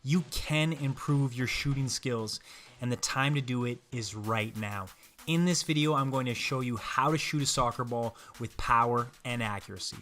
You can improve your shooting skills, and the time to do it is right now. In this video, I'm going to show you how to shoot a soccer ball with power and accuracy.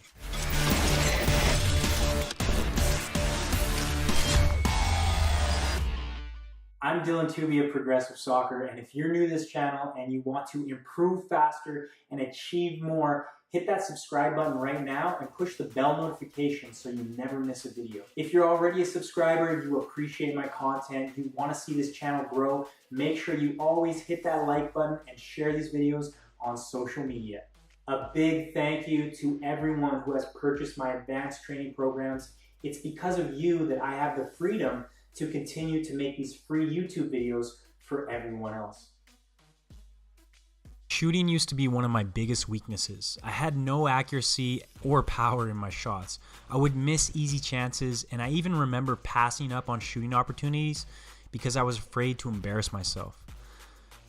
I'm Dylan Tooby of Progressive Soccer, and if you're new to this channel and you want to improve faster and achieve more, hit that subscribe button right now and push the bell notification so you never miss a video. If you're already a subscriber, you appreciate my content, you want to see this channel grow, make sure you always hit that like button and share these videos on social media. A big thank you to everyone who has purchased my advanced training programs. It's because of you that I have the freedom to continue to make these free YouTube videos for everyone else. Shooting used to be one of my biggest weaknesses. I had no accuracy or power in my shots. I would miss easy chances, and I even remember passing up on shooting opportunities because I was afraid to embarrass myself.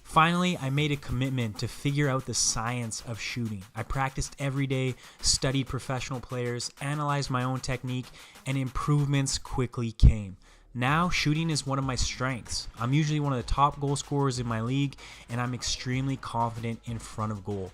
Finally, I made a commitment to figure out the science of shooting. I practiced every day, studied professional players, analyzed my own technique, and improvements quickly came. Now, shooting is one of my strengths. I'm usually one of the top goal scorers in my league, and I'm extremely confident in front of goal.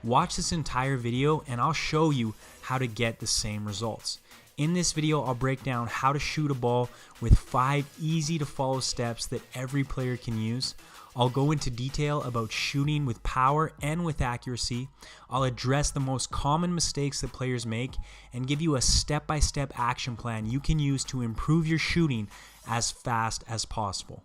Watch this entire video and I'll show you how to get the same results. In this video, I'll break down how to shoot a ball with 5 easy to follow steps that every player can use. I'll go into detail about shooting with power and with accuracy. I'll address the most common mistakes that players make and give you a step-by-step action plan you can use to improve your shooting as fast as possible.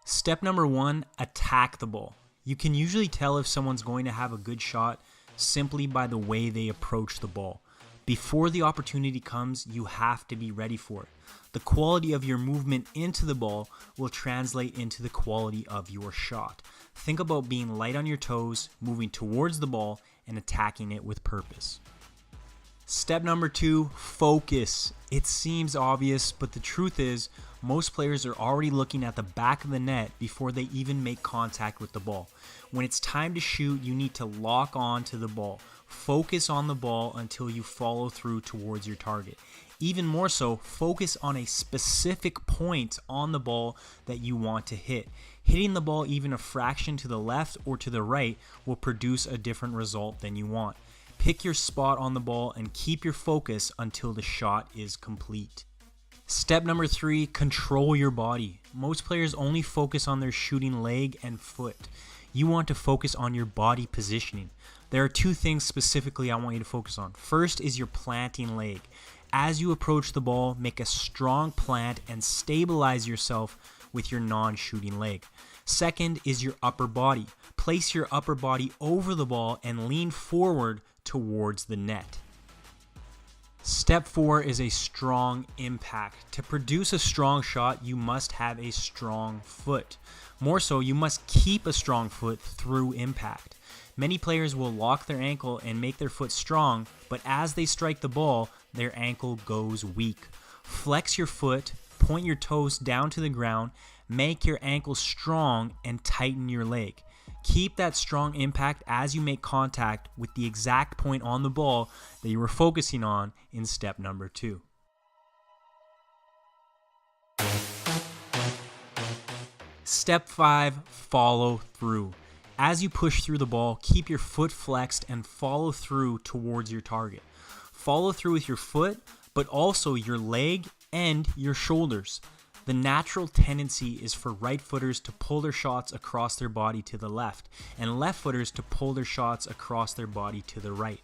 Step number 1, attack the ball. You can usually tell if someone's going to have a good shot simply by the way they approach the ball. Before the opportunity comes, you have to be ready for it. The quality of your movement into the ball will translate into the quality of your shot. Think about being light on your toes, moving towards the ball, and attacking it with purpose. Step number 2, focus. It seems obvious, but the truth is, most players are already looking at the back of the net before they even make contact with the ball. When it's time to shoot, you need to lock on to the ball. Focus on the ball until you follow through towards your target. Even more so, focus on a specific point on the ball that you want to hit. Hitting the ball even a fraction to the left or to the right will produce a different result than you want. Pick your spot on the ball and keep your focus until the shot is complete. Step number 3, control your body. Most players only focus on their shooting leg and foot. You want to focus on your body positioning. There are 2 things specifically I want you to focus on. First is your planting leg. As you approach the ball, make a strong plant and stabilize yourself with your non-shooting leg. Second is your upper body. Place your upper body over the ball and lean forward towards the net. Step 4 is a strong impact. To produce a strong shot, you must have a strong foot. More so, you must keep a strong foot through impact. Many players will lock their ankle and make their foot strong, but as they strike the ball, their ankle goes weak. Flex your foot, point your toes down to the ground, make your ankle strong, and tighten your leg. Keep that strong impact as you make contact with the exact point on the ball that you were focusing on in step number 2. Step 5, follow through. As you push through the ball, keep your foot flexed and follow through towards your target. Follow through with your foot, but also your leg and your shoulders. The natural tendency is for right footers to pull their shots across their body to the left, and left footers to pull their shots across their body to the right.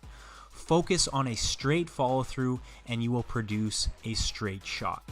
Focus on a straight follow through and you will produce a straight shot.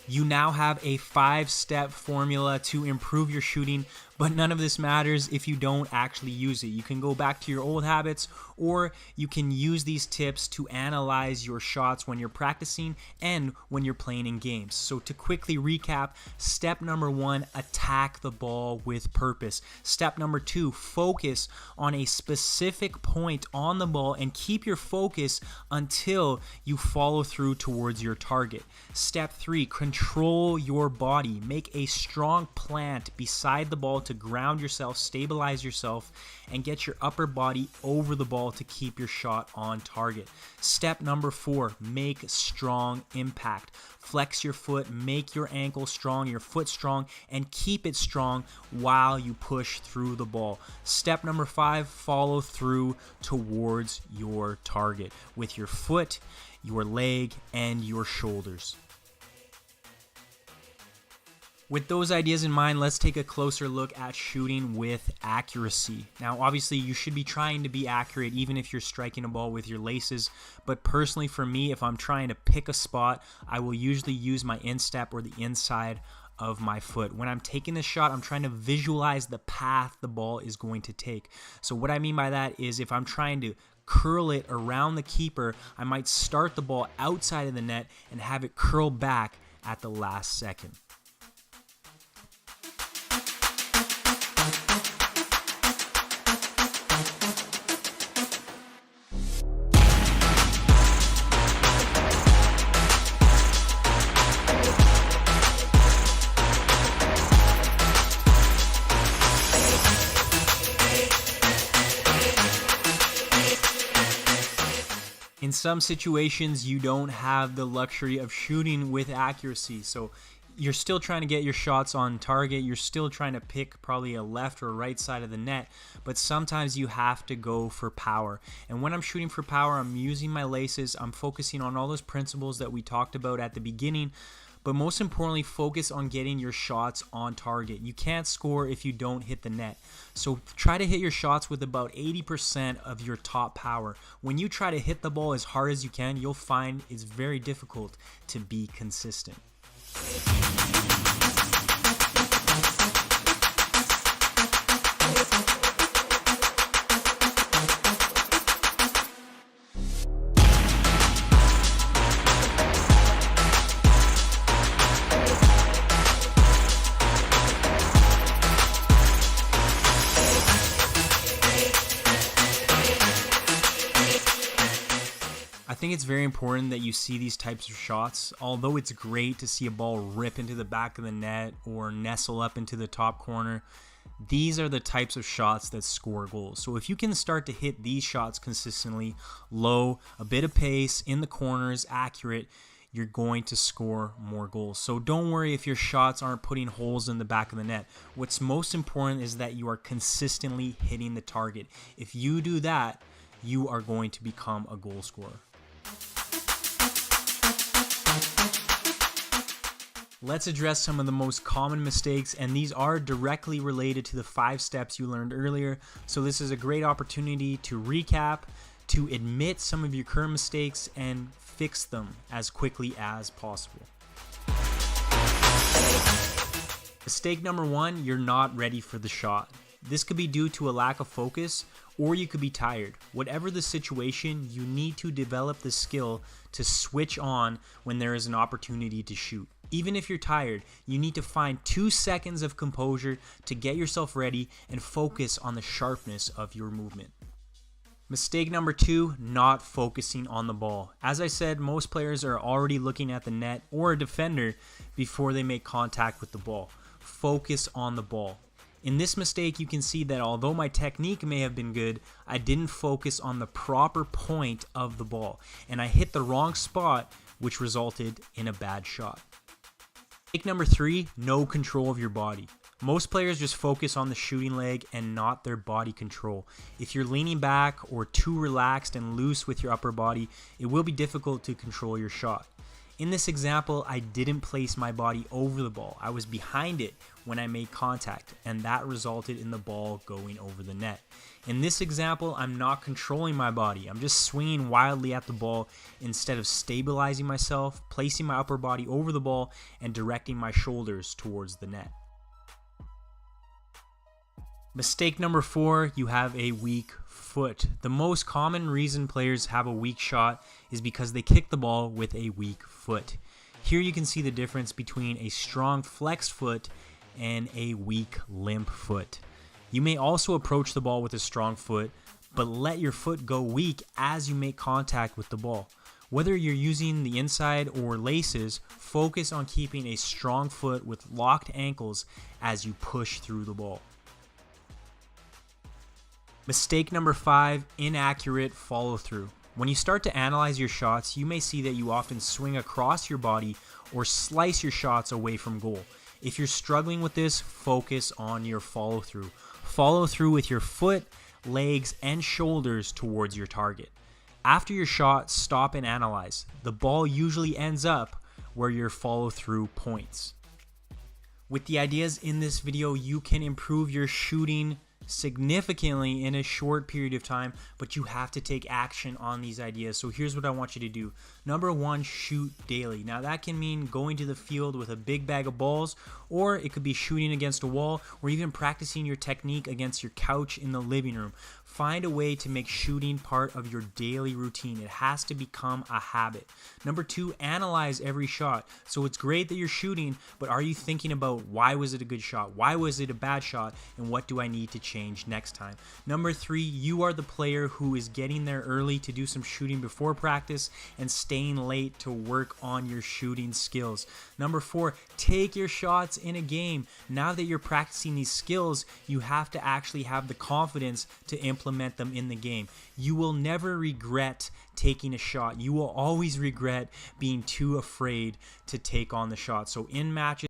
You now have a 5-step formula to improve your shooting, but none of this matters if you don't actually use it. You can go back to your old habits, or you can use these tips to analyze your shots when you're practicing and when you're playing in games. So to quickly recap, step number 1, attack the ball with purpose. Step number 2, focus on a specific point on the ball and keep your focus until you follow through towards your target. Step 3, control your body. Make a strong plant beside the ball to ground yourself, stabilize yourself, and get your upper body over the ball to keep your shot on target. Step number 4, make strong impact. Flex your foot, make your ankle strong, your foot strong, and keep it strong while you push through the ball. Step number 5, follow through towards your target with your foot, your leg, and your shoulders. With those ideas in mind, let's take a closer look at shooting with accuracy. Now, obviously, you should be trying to be accurate even if you're striking a ball with your laces. But personally, for me, if I'm trying to pick a spot, I will usually use my instep or the inside of my foot. When I'm taking this shot, I'm trying to visualize the path the ball is going to take. So what I mean by that is if I'm trying to curl it around the keeper, I might start the ball outside of the net and have it curl back at the last second. In some situations, you don't have the luxury of shooting with accuracy, so you're still trying to get your shots on target. You're still trying to pick probably a left or right side of the net, but sometimes you have to go for power. And when I'm shooting for power, I'm using my laces. I'm focusing on all those principles that we talked about at the beginning, but most importantly, focus on getting your shots on target. You can't score if you don't hit the net. So try to hit your shots with about 80% of your top power. When you try to hit the ball as hard as you can, you'll find it's very difficult to be consistent. I think it's very important that you see these types of shots. Although it's great to see a ball rip into the back of the net or nestle up into the top corner, these are the types of shots that score goals. So if you can start to hit these shots consistently, low, a bit of pace, in the corners, accurate, you're going to score more goals. So don't worry if your shots aren't putting holes in the back of the net. What's most important is that you are consistently hitting the target. If you do that, you are going to become a goal scorer. Let's address some of the most common mistakes, and these are directly related to the 5 steps you learned earlier. So this is a great opportunity to recap, to admit some of your current mistakes, and fix them as quickly as possible. Mistake number 1, you're not ready for the shot. This could be due to a lack of focus, or you could be tired. Whatever the situation, you need to develop the skill to switch on when there is an opportunity to shoot. Even if you're tired, you need to find 2 seconds of composure to get yourself ready and focus on the sharpness of your movement. Mistake number 2, not focusing on the ball. As I said, most players are already looking at the net or a defender before they make contact with the ball. Focus on the ball. In this mistake, you can see that although my technique may have been good, I didn't focus on the proper point of the ball, and I hit the wrong spot, which resulted in a bad shot. Mistake number 3, no control of your body. Most players just focus on the shooting leg and not their body control. If you're leaning back or too relaxed and loose with your upper body, it will be difficult to control your shot. In this example, I didn't place my body over the ball. I was behind it when I made contact, and that resulted in the ball going over the net. In this example, I'm not controlling my body. I'm just swinging wildly at the ball instead of stabilizing myself, placing my upper body over the ball, and directing my shoulders towards the net. Mistake number 4, you have a weak foot. The most common reason players have a weak shot is because they kick the ball with a weak foot. Here you can see the difference between a strong flexed foot and a weak limp foot. You may also approach the ball with a strong foot, but let your foot go weak as you make contact with the ball. Whether you're using the inside or laces, focus on keeping a strong foot with locked ankles as you push through the ball. Mistake number 5, inaccurate follow through. When you start to analyze your shots, you may see that you often swing across your body or slice your shots away from goal. If you're struggling with this, focus on your follow through. Follow through with your foot, legs, and shoulders towards your target. After your shot, stop and analyze. The ball usually ends up where your follow through points. With the ideas in this video, you can improve your shooting significantly in a short period of time, but you have to take action on these ideas. So here's what I want you to do. Number 1, shoot daily. Now that can mean going to the field with a big bag of balls, or it could be shooting against a wall, or even practicing your technique against your couch in the living room. Find a way to make shooting part of your daily routine. It has to become a habit. Number 2, analyze every shot. So it's great that you're shooting, but are you thinking about why was it a good shot? Why was it a bad shot? And what do I need to change next time? Number 3, you are the player who is getting there early to do some shooting before practice and staying late to work on your shooting skills. Number 4, take your shots in a game. Now that you're practicing these skills, you have to actually have the confidence to implement them in the game. You will never regret taking a shot. You will always regret being too afraid to take on the shot. So in matches,